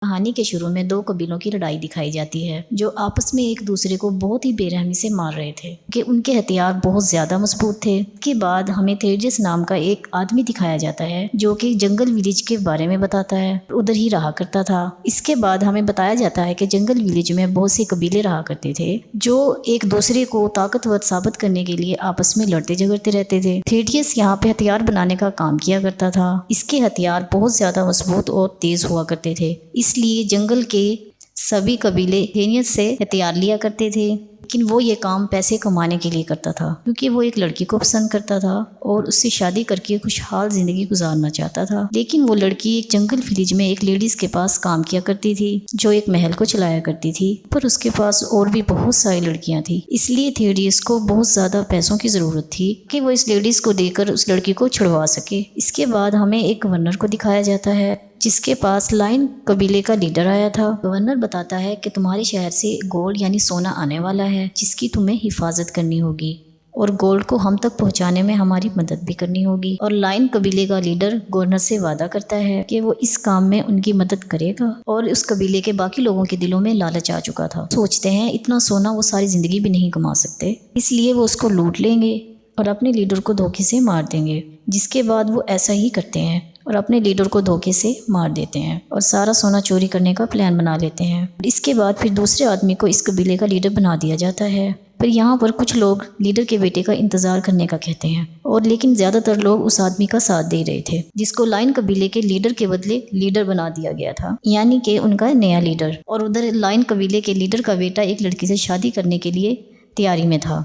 کہانی کے شروع میں دو قبیلوں کی لڑائی دکھائی جاتی ہے جو آپس میں ایک دوسرے کو بہت ہی بے رحمی سے مار رہے تھے کہ ان کے ہتھیار بہت زیادہ مضبوط تھے۔ اس کے بعد ہمیں تھیرجس نام کا ایک آدمی دکھایا جاتا ہے جو کہ جنگل ولیج کے بارے میں بتاتا ہے، ادھر ہی رہا کرتا تھا۔ اس کے بعد ہمیں بتایا جاتا ہے کہ جنگل ولیج میں بہت سے قبیلے رہا کرتے تھے جو ایک دوسرے کو طاقتور ثابت کرنے کے لیے آپس میں لڑتے جھگڑتے رہتے تھے۔ تھیرجس یہاں پہ ہتھیار بنانے کا کام کیا کرتا تھا۔ اس کے ہتھیار بہت زیادہ مضبوط اور تیز ہوا کرتے تھے، اس لیے جنگل کے سبھی قبیلے تھیرجس سے ہتھیار لیا کرتے تھے، لیکن وہ یہ کام پیسے کمانے کے لیے کرتا تھا کیونکہ وہ ایک لڑکی کو پسند کرتا تھا اور اس سے شادی کر کے خوشحال زندگی گزارنا چاہتا تھا۔ لیکن وہ لڑکی ایک جنگل ولیج میں ایک لیڈیز کے پاس کام کیا کرتی تھی جو ایک محل کو چلایا کرتی تھی، پر اس کے پاس اور بھی بہت ساری لڑکیاں تھیں، اس لیے تھیرجس کو بہت زیادہ پیسوں کی ضرورت تھی کہ وہ اس لیڈیز کو دے کر اس لڑکی کو چھڑوا سکے۔ اس کے بعد ہمیں ایک گورنر کو دکھایا جاتا ہے جس کے پاس لائن قبیلے کا لیڈر آیا تھا۔ گورنر بتاتا ہے کہ تمہارے شہر سے گولڈ یعنی سونا آنے والا ہے جس کی تمہیں حفاظت کرنی ہوگی اور گولڈ کو ہم تک پہنچانے میں ہماری مدد بھی کرنی ہوگی۔ اور لائن قبیلے کا لیڈر گورنر سے وعدہ کرتا ہے کہ وہ اس کام میں ان کی مدد کرے گا، اور اس قبیلے کے باقی لوگوں کے دلوں میں لالچ آ چکا تھا۔ سوچتے ہیں اتنا سونا وہ ساری زندگی بھی نہیں کما سکتے، اس لیے وہ اس کو لوٹ لیں گے اور اپنے لیڈر کو دھوکے سے مار دیں گے، جس کے بعد وہ ایسا ہی کرتے ہیں اور اپنے لیڈر کو دھوکے سے مار دیتے ہیں اور سارا سونا چوری کرنے کا پلان بنا لیتے ہیں۔ اس کے بعد پھر دوسرے آدمی کو اس قبیلے کا لیڈر بنا دیا جاتا ہے۔ پھر یہاں پر کچھ لوگ لیڈر کے بیٹے کا انتظار کرنے کا کہتے ہیں، اور لیکن زیادہ تر لوگ اس آدمی کا ساتھ دے رہے تھے جس کو لائن قبیلے کے لیڈر کے بدلے لیڈر بنا دیا گیا تھا، یعنی کہ ان کا نیا لیڈر۔ اور ادھر لائن قبیلے کے لیڈر کا بیٹا ایک لڑکی سے شادی کرنے کے لیے تیاری میں تھا۔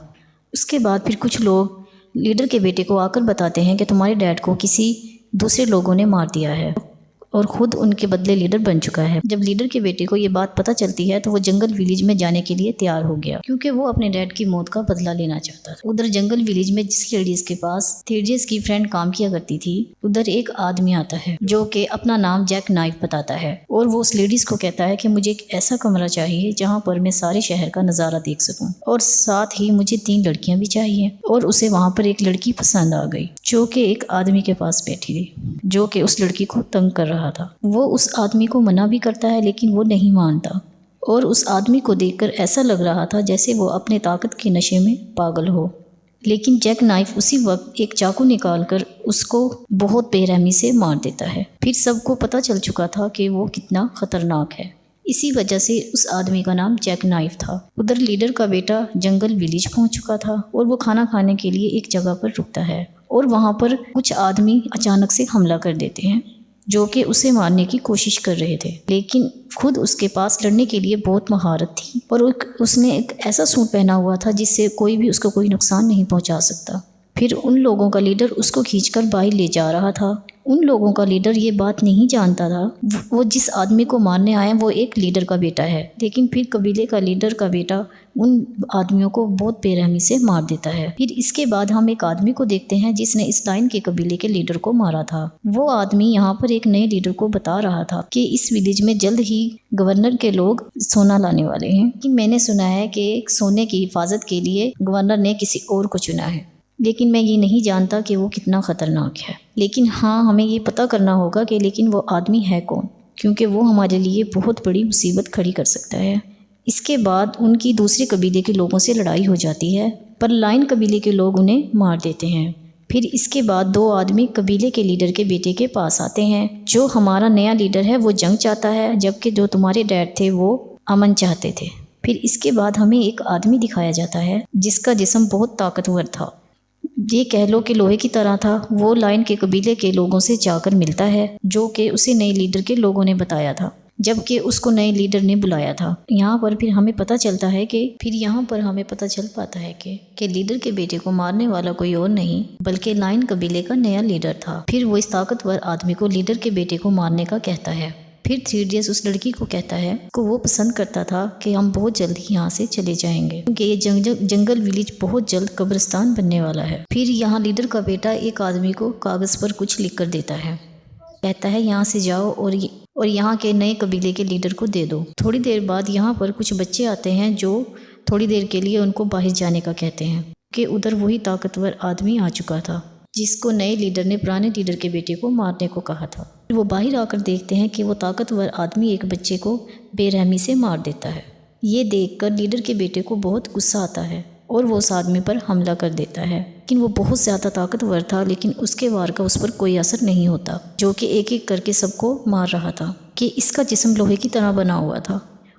اس کے بعد پھر کچھ لوگ لیڈر کے بیٹے کو آ کر بتاتے ہیں کہ تمہارے ڈیڈ کو کسی دوسرے لوگوں نے مار دیا ہے اور خود ان کے بدلے لیڈر بن چکا ہے۔ جب لیڈر کے بیٹے کو یہ بات پتہ چلتی ہے تو وہ جنگل ولیج میں جانے کے لیے تیار ہو گیا کیونکہ وہ اپنے ڈیڈ کی موت کا بدلہ لینا چاہتا تھا۔ ادھر جنگل ولیج میں جس لیڈیز کے پاس تھیرجس کی فرینڈ کام کیا کرتی تھی، ادھر ایک آدمی آتا ہے جو کہ اپنا نام جیک نائف بتاتا ہے، اور وہ اس لیڈیز کو کہتا ہے کہ مجھے ایک ایسا کمرہ چاہیے جہاں پر میں سارے شہر کا نظارہ دیکھ سکوں، اور ساتھ ہی مجھے 3 لڑکیاں بھی چاہیے۔ اور اسے وہاں پر ایک لڑکی پسند آ گئی جو کہ ایک آدمی کے پاس بیٹھی تھی جو کہ اس لڑکی کو تنگ کر رہا تھا۔ وہ اس آدمی کو منع بھی کرتا ہے لیکن وہ نہیں مانتا، اور اس آدمی کو دیکھ کر ایسا لگ رہا تھا جیسے وہ اپنے طاقت کے نشے میں پاگل ہو، لیکن جیک نائف اسی وقت ایک چاقو نکال کر اس کو بہت بے رحمی سے مار دیتا ہے۔ پھر سب کو پتہ چل چکا تھا کہ وہ کتنا خطرناک ہے، اسی وجہ سے اس آدمی کا نام جیک نائف تھا۔ ادھر لیڈر کا بیٹا جنگل ولیج پہنچ چکا تھا اور وہ کھانا کھانے کے لیے ایک جگہ پر رکتا ہے، اور وہاں پر کچھ آدمی اچانک سے حملہ کر دیتے ہیں جو کہ اسے مارنے کی کوشش کر رہے تھے، لیکن خود اس کے پاس لڑنے کے لیے بہت مہارت تھی، اور اس نے ایک ایسا سوٹ پہنا ہوا تھا جس سے کوئی بھی اس کو کوئی نقصان نہیں پہنچا سکتا۔ پھر ان لوگوں کا لیڈر اس کو کھینچ کر باہر لے جا رہا تھا۔ ان لوگوں کا لیڈر یہ بات نہیں جانتا تھا وہ جس آدمی کو مارنے آیا وہ ایک لیڈر کا بیٹا ہے، لیکن پھر قبیلے کا لیڈر کا بیٹا ان آدمیوں کو بہت بے رحمی سے مار دیتا ہے۔ پھر اس کے بعد ہم ایک آدمی کو دیکھتے ہیں جس نے اس لائن کے قبیلے کے لیڈر کو مارا تھا۔ وہ آدمی یہاں پر ایک نئے لیڈر کو بتا رہا تھا کہ اس ولیج میں جلد ہی گورنر کے لوگ سونا لانے والے ہیں، لیکن میں نے سنا ہے کہ سونے کی حفاظت کے لیے گورنر نے کسی اور کو چنا ہے، لیکن میں یہ نہیں جانتا کہ وہ کتنا خطرناک ہے، لیکن ہاں ہمیں یہ پتہ کرنا ہوگا کہ لیکن وہ آدمی ہے کون، کیونکہ وہ ہمارے لیے بہت بڑی مصیبت کھڑی کر سکتا ہے۔ اس کے بعد ان کی دوسرے قبیلے کے لوگوں سے لڑائی ہو جاتی ہے، پر لائن قبیلے کے لوگ انہیں مار دیتے ہیں۔ پھر اس کے بعد 2 آدمی قبیلے کے لیڈر کے بیٹے کے پاس آتے ہیں، جو ہمارا نیا لیڈر ہے وہ جنگ چاہتا ہے جبکہ جو تمہارے ڈیڈ تھے وہ امن چاہتے تھے۔ پھر اس کے بعد ہمیں ایک آدمی دکھایا جاتا ہے جس کا جسم بہت طاقتور تھا، یہ کہہ لو کہ لوہے کی طرح تھا۔ وہ لائن کے قبیلے کے لوگوں سے جا کر ملتا ہے جو کہ اسے نئے لیڈر کے لوگوں نے بتایا تھا، جبکہ اس کو نئے لیڈر نے بلایا تھا۔ یہاں پر پھر ہمیں پتہ چل پاتا ہے کہ لیڈر کے بیٹے کو مارنے والا کوئی اور نہیں بلکہ لائن قبیلے کا نیا لیڈر تھا۔ پھر وہ اس طاقتور آدمی کو لیڈر کے بیٹے کو مارنے کا کہتا ہے۔ پھر تھیرجس اس لڑکی کو کہتا ہے کہ وہ پسند کرتا تھا کہ ہم بہت جلد ہی یہاں سے چلے جائیں گے کیونکہ یہ جنگل ولیج بہت جلد قبرستان بننے والا ہے۔ پھر یہاں لیڈر کا بیٹا ایک آدمی کو کاغذ پر کچھ لکھ کر دیتا ہے، کہتا ہے یہاں سے جاؤ اور یہاں کے نئے قبیلے کے لیڈر کو دے دو۔ تھوڑی دیر بعد یہاں پر کچھ بچے آتے ہیں جو تھوڑی دیر کے لیے ان کو باہر جانے کا کہتے ہیں کہ ادھر وہی طاقتور آدمی آ چکا تھا جس کو نئے لیڈر نے پرانے لیڈر کے بیٹے کو مارنے کو کہا تھا۔ وہ باہر آ کر دیکھتے ہیں کہ وہ طاقتور آدمی ایک بچے کو بے رحمی سے مار دیتا ہے۔ یہ دیکھ کر لیڈر کے بیٹے کو بہت غصہ آتا ہے اور وہ اس آدمی پر حملہ کر دیتا ہے، لیکن وہ بہت زیادہ طاقتور تھا، لیکن اس کے وار کا اس پر کوئی اثر نہیں ہوتا، جو کہ ایک ایک کر کے سب کو مار رہا تھا کہ اس کا جسم لوہے کی طرح بنا ہوا تھا،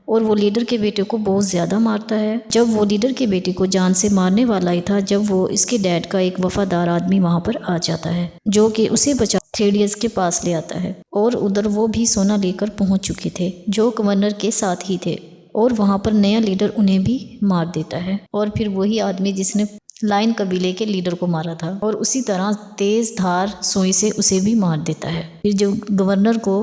اور وہ لیڈر کے بیٹے کو بہت زیادہ مارتا ہے۔ جب وہ لیڈر کے بیٹے کو جان سے مارنے والا ہی تھا، جب وہ اس کے ڈیڈ کا ایک وفادار آدمی وہاں پر آ جاتا ہے، جو کہ اسے بچا تھیڈیس کے پاس لے آتا ہے، اور ادھر وہ بھی سونا لے کر پہنچ چکے تھے جو گورنر کے ساتھ ہی تھے، اور وہاں پر نیا لیڈر انہیں بھی مار دیتا ہے، اور پھر وہی آدمی جس نے لائن قبیلے کے لیڈر کو مارا تھا، اور اسی طرح تیز دھار سوئی سے اسے بھی مار دیتا ہے۔ پھر جب گورنر کو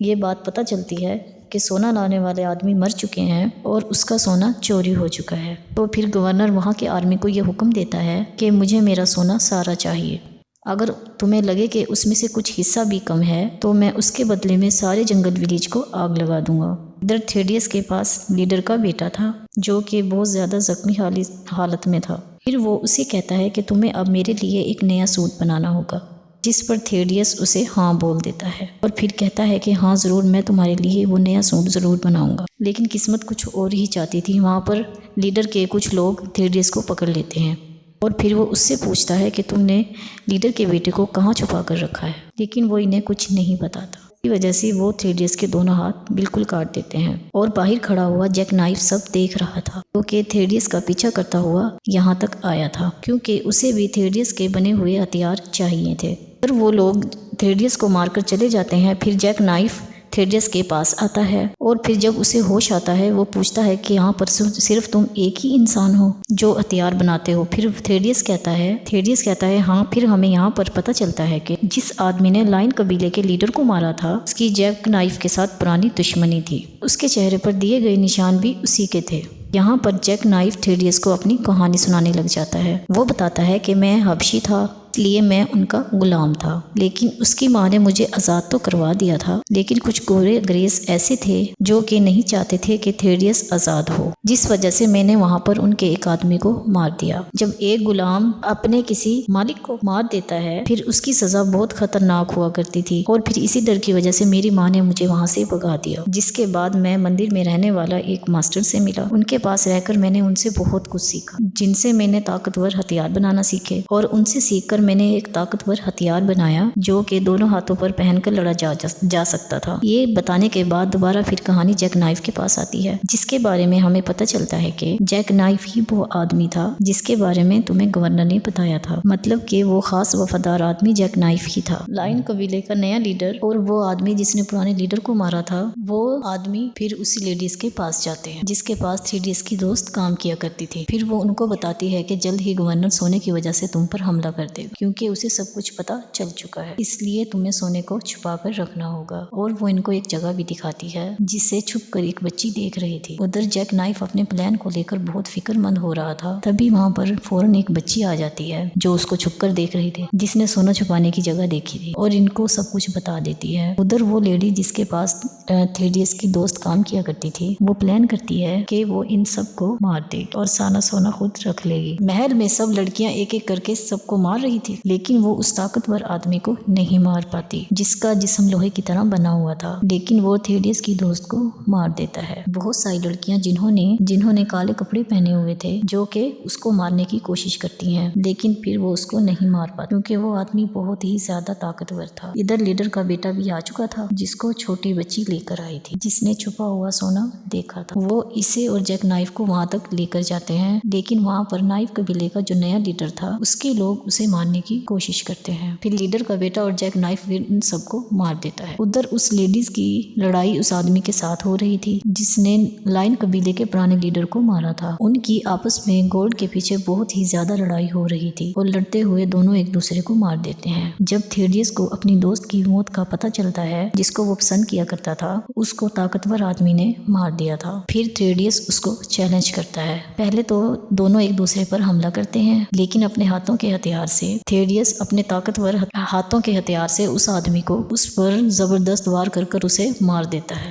یہ بات پتہ چلتی ہے کہ سونا لانے والے آدمی مر چکے ہیں اور اس کا سونا چوری ہو چکا ہے، تو پھر گورنر وہاں کے آرمی کو یہ حکم دیتا ہے کہ مجھے میرا سونا سارا چاہیے، اگر تمہیں لگے کہ اس میں سے کچھ حصہ بھی کم ہے تو میں اس کے بدلے میں سارے جنگل ولیج کو آگ لگا دوں گا۔ ادھر تھیڈیس کے پاس لیڈر کا بیٹا تھا جو کہ بہت زیادہ زخمی حالت میں تھا۔ پھر وہ اسے کہتا ہے کہ تمہیں اب میرے لیے ایک نیا سوٹ بنانا ہوگا، جس پر تھیڈیس اسے ہاں بول دیتا ہے، اور پھر کہتا ہے کہ ہاں ضرور، میں تمہارے لیے وہ نیا سوٹ ضرور بناؤں گا۔ لیکن قسمت کچھ اور ہی چاہتی تھی، وہاں پر لیڈر کے کچھ لوگ تھیڈیس کو پکڑ لیتے ہیں، اور پھر وہ اس سے پوچھتا ہے کہ تم نے لیڈر کے بیٹے کو کہاں چھپا کر رکھا ہے، لیکن وہ انہیں کچھ نہیں بتاتا۔ کی وجہ سے وہ تھیڈیس کے دونوں ہاتھ بالکل کاٹ دیتے ہیں، اور باہر کھڑا ہوا جیک نائف سب دیکھ رہا تھا، کیونکہ تھیڈیس کا پیچھا کرتا ہوا یہاں تک آیا تھا، کیونکہ اسے بھی تھیڈیس کے بنے ہوئے ہتھیار چاہیے تھے۔ پھر وہ لوگ تھیڈیس کو مار کر چلے جاتے ہیں۔ پھر جیک نائف تھیڈیس کے پاس آتا ہے، اور پھر جب اسے ہوش آتا ہے وہ پوچھتا ہے کہ یہاں پر صرف تم ایک ہی انسان ہو جو ہتھیار بناتے ہو۔ پھر تھیڈیس کہتا ہے ہاں۔ پھر ہمیں یہاں پر پتہ چلتا ہے کہ جس آدمی نے لائن قبیلے کے لیڈر کو مارا تھا اس کی جیک نائف کے ساتھ پرانی دشمنی تھی، اس کے چہرے پر دیے گئے نشان بھی اسی کے تھے۔ یہاں پر جیک نائف تھیڈیس کو اپنی کہانی سنانے لگ جاتا ہے۔ وہ بتاتا ہے کہ میں حبشی تھا، اس لیے میں ان کا غلام تھا، لیکن اس کی ماں نے مجھے آزاد تو کروا دیا تھا، لیکن کچھ گورے انگریز ایسے تھے جو کہ نہیں چاہتے تھے کہ تھیڈیس آزاد ہو، جس وجہ سے میں نے وہاں پر ان کے ایک آدمی کو مار دیا۔ جب ایک غلام اپنے کسی مالک کو مار دیتا ہے پھر اس کی سزا بہت خطرناک ہوا کرتی تھی، اور پھر اسی ڈر کی وجہ سے میری ماں نے مجھے وہاں سے بھگا دیا، جس کے بعد میں مندر میں رہنے والا ایک ماسٹر سے ملا۔ ان کے پاس رہ کر میں نے ان سے بہت کچھ سیکھا، جن سے میں نے طاقتور ہتھیار بنانا سیکھے، اور ان سے سیکھ کر میں نے ایک طاقتور ہتھیار بنایا جو کہ دونوں ہاتھوں پر پہن کر لڑا جا سکتا تھا۔ یہ بتانے کے بعد دوبارہ پھر کہانی جیک نائف کے پاس آتی ہے، جس کے بارے میں ہمیں پتہ چلتا ہے کہ جیک نائف ہی وہ آدمی تھا جس کے بارے میں تمہیں گورنر نے بتایا تھا، مطلب کہ وہ خاص وفادار آدمی جیک نائف ہی تھا، لائن قبیلے کا نیا لیڈر، اور وہ آدمی جس نے پرانے لیڈر کو مارا تھا، وہ آدمی پھر اسی لیڈیز کے پاس جاتے ہیں جس کے پاس تھیڈیس کی دوست کام کیا کرتی تھی۔ پھر وہ ان کو بتاتی ہے کہ جلد ہی گورنر سونے کی وجہ سے تم پر حملہ کر دے گا، کیونکہ اسے سب کچھ پتہ چل چکا ہے، اس لیے تمہیں سونے کو چھپا کر رکھنا ہوگا، اور وہ ان کو ایک جگہ بھی دکھاتی ہے جسے چھپ کر ایک بچی دیکھ رہی تھی۔ ادھر جیک نائف اپنے پلان کو لے کر بہت فکر مند ہو رہا تھا، تبھی وہاں پر فوراً ایک بچی آ جاتی ہے جو اس کو چھپ کر دیکھ رہی تھی، جس نے سونا چھپانے کی جگہ دیکھی تھی، اور ان کو سب کچھ بتا دیتی ہے۔ ادھر وہ لیڈی جس کے پاس تھیڈیس کی دوست کام کیا کرتی تھی، وہ پلان کرتی ہے کہ وہ ان سب کو مار دے اور سارا سونا خود رکھ لے گی۔ محل میں سب لڑکیاں ایک ایک کر کے سب کو مار رہی تھی، لیکن وہ اس طاقتور آدمی کو نہیں مار پاتی جس کا جسم لوہے کی طرح بنا ہوا تھا، لیکن وہ تھیڈیس کی دوست کو مار دیتا ہے۔ بہت ساری لڑکیاں جنہوں نے کالے کپڑے پہنے ہوئے تھے جو کہ اس کو مارنے کی کوشش کرتی ہیں، لیکن پھر وہ اس کو نہیں مار پاتی کیونکہ وہ آدمی بہت ہی زیادہ طاقتور تھا۔ ادھر لیڈر کا بیٹا بھی آ چکا تھا جس کو چھوٹی بچی لے کر آئی تھی، جس نے چھپا ہوا سونا دیکھا تھا۔ وہ اسے اور جیک نائف کو وہاں تک لے کر جاتے ہیں، لیکن وہاں پر نائف قبیلے کا جو نیا لیڈر تھا اس کے لوگ اسے مارنے کی کوشش کرتے ہیں۔ پھر لیڈر کا بیٹا اور جیک نائف ان سب کو مار دیتا ہے۔ ادھر اس لیڈیز کی لڑائی اس آدمی کے ساتھ ہو رہی تھی جس نے لائن قبیلے کے پرانے لیڈر کو مارا تھا۔ ان کی آپس میں گولڈ کے پیچھے بہت ہی زیادہ لڑائی ہو رہی تھی، اور لڑتے ہوئے دونوں ایک دوسرے کو مار دیتے ہیں۔ جب تھیڈیس کو اپنی دوست کی موت کا پتہ چلتا ہے جس کو وہ پسند کیا کرتا تھا، اس کو طاقتور آدمی نے مار دیا تھا۔ پھر تھیڈیس اس کو چیلنج کرتا ہے۔ پہلے تو دونوں ایک دوسرے پر حملہ کرتے ہیں، لیکن اپنے ہاتھوں کے ہتھیار سے تھیڈیس اپنے طاقتور ہاتھوں کے ہتھیار سے اس آدمی کو اس پر زبردست وار کر اسے مار دیتا ہے۔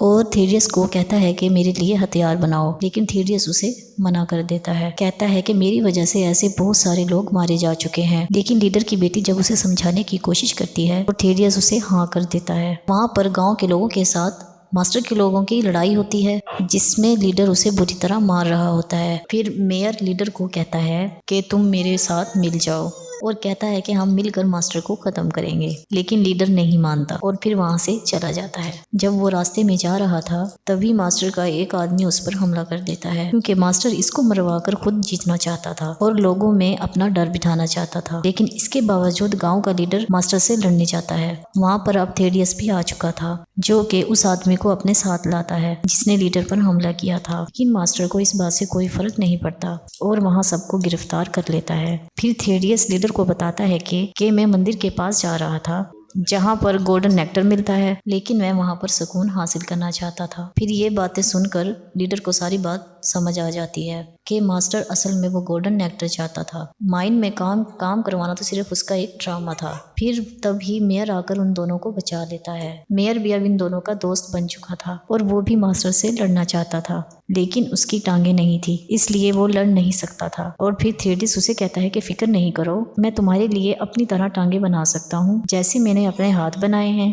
اور تھیڈیس کو کہتا ہے کہ میرے لیے ہتھیار بناؤ، لیکن تھیڈیس اسے منع کر دیتا ہے۔ کہتا ہے کہ میری وجہ سے ایسے بہت سارے لوگ مارے جا چکے ہیں، لیکن لیڈر کی بیٹی جب اسے سمجھانے کی کوشش کرتی ہے اور تھیڈیس اسے ہاں کر دیتا ہے۔ وہاں پر گاؤں کے لوگوں کے ساتھ ماسٹر کے لوگوں کی لڑائی ہوتی ہے، جس میں لیڈر اسے بری طرح مار رہا ہوتا ہے۔ پھر میئر لیڈر کو کہتا ہے کہ تم میرے ساتھ مل جاؤ، اور کہتا ہے کہ ہم مل کر ماسٹر کو ختم کریں گے، لیکن لیڈر نہیں مانتا اور پھر وہاں سے چلا جاتا ہے۔ جب وہ راستے میں جا رہا تھا تبھی ماسٹر کا ایک آدمی اس پر حملہ کر دیتا ہے، کیونکہ ماسٹر اس کو مروا کر خود جیتنا چاہتا تھا اور لوگوں میں اپنا ڈر بٹھانا چاہتا تھا، لیکن اس کے باوجود گاؤں کا لیڈر ماسٹر سے لڑنے جاتا ہے۔ وہاں پر اب تھیڈیس بھی آ چکا تھا، جو کہ اس آدمی کو اپنے ساتھ لاتا ہے جس نے لیڈر پر حملہ کیا تھا، لیکن ماسٹر کو اس بات سے کوئی فرق نہیں پڑتا اور وہاں سب کو گرفتار کر لیتا ہے۔ پھر تھیڈیس لیڈر کو بتاتا ہے کہ میں مندر کے پاس جا رہا تھا جہاں پر گولڈن نیکٹر ملتا ہے، لیکن میں وہاں پر سکون حاصل کرنا چاہتا تھا۔ پھر یہ باتیں سن کر لیڈر کو ساری بات سمجھ آ جاتی ہے کہ ماسٹر اصل میں وہ گولڈن نیکٹر چاہتا تھا، مائن میں کام کروانا تو صرف اس کا ایک ڈرامہ تھا۔ پھر تب ہی میئر آ کر ان دونوں کو بچا لیتا ہے۔ میئر بھی اب ان دونوں کا دوست بن چکا تھا اور وہ بھی ماسٹر سے لڑنا چاہتا تھا، لیکن اس کی ٹانگیں نہیں تھی، اس لیے وہ لڑ نہیں سکتا تھا۔ اور پھر تھیڈیس اسے کہتا ہے کہ فکر نہیں کرو، میں تمہارے لیے اپنی طرح ٹانگیں بنا سکتا ہوں جیسے میں نے اپنے ہاتھ بنائے ہیں۔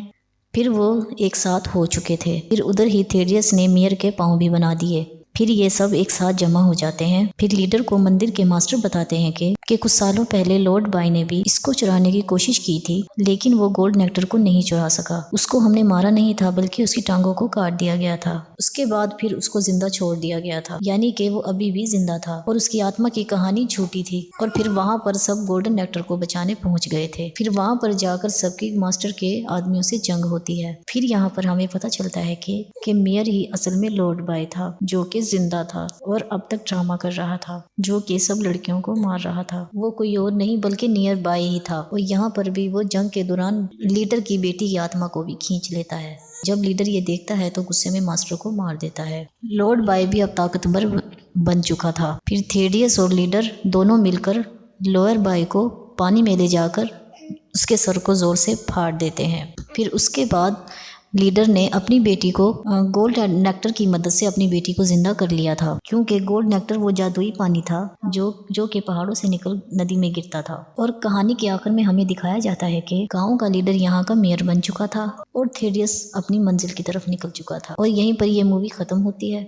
پھر وہ ایک ساتھ ہو چکے تھے۔ پھر ادھر ہی تھیڈیس نے میئر کے پاؤں بھی بنا دیے۔ پھر یہ سب ایک ساتھ جمع ہو جاتے ہیں۔ پھر لیڈر کو مندر کے ماسٹر بتاتے ہیں کہ کچھ سالوں پہلے لارڈ بائی نے بھی اس کو چرانے کی کوشش کی تھی، لیکن وہ گولڈ نیکٹر کو نہیں چرا سکا۔ اس کو ہم نے مارا نہیں تھا بلکہ اس کی ٹانگوں کو کاٹ دیا گیا تھا۔ اس کے بعد پھر اس کو زندہ چھوڑ دیا گیا تھا، یعنی کہ وہ ابھی بھی زندہ تھا اور اس کی آتما کی کہانی جھوٹی تھی۔ اور پھر وہاں پر سب گولڈن نیکٹر کو بچانے پہنچ گئے تھے۔ پھر وہاں پر جا کر سب کی ماسٹر کے آدمیوں سے جنگ ہوتی ہے۔ پھر یہاں پر ہمیں پتہ چلتا ہے کہ میئر ہی اصل میں لارڈ بائی تھا، جو کہ زندہ تھا اور اب تک ڈرامہ کر رہا تھا، جو کہ سب لڑکیوں کو مار رہا تھا۔ وہ کوئی اور نہیں بلکہ نیئر بائی ہی تھا، اور یہاں پر بھی وہ جنگ کے دوران لیڈر کی بیٹی کی آتما کو بھی کھینچ لیتا ہے۔ جب لیڈر یہ دیکھتا ہے تو غصے میں ماسٹر کو مار دیتا ہے۔ لارڈ بائی بھی اب طاقتور بن چکا تھا۔ پھر تھیڈیس اور لیڈر دونوں مل کر لوئر بائی کو پانی میں لے جا کر اس کے سر کو زور سے پھاڑ دیتے ہیں۔ پھر اس کے بعد لیڈر نے اپنی بیٹی کو گولڈ نیکٹر کی مدد سے اپنی بیٹی کو زندہ کر لیا تھا، کیونکہ گولڈ نیکٹر وہ جادوئی پانی تھا جو کہ پہاڑوں سے نکل ندی میں گرتا تھا۔ اور کہانی کے آخر میں ہمیں دکھایا جاتا ہے کہ گاؤں کا لیڈر یہاں کا میئر بن چکا تھا اور تھیڈیس اپنی منزل کی طرف نکل چکا تھا، اور یہیں پر یہ مووی ختم ہوتی ہے۔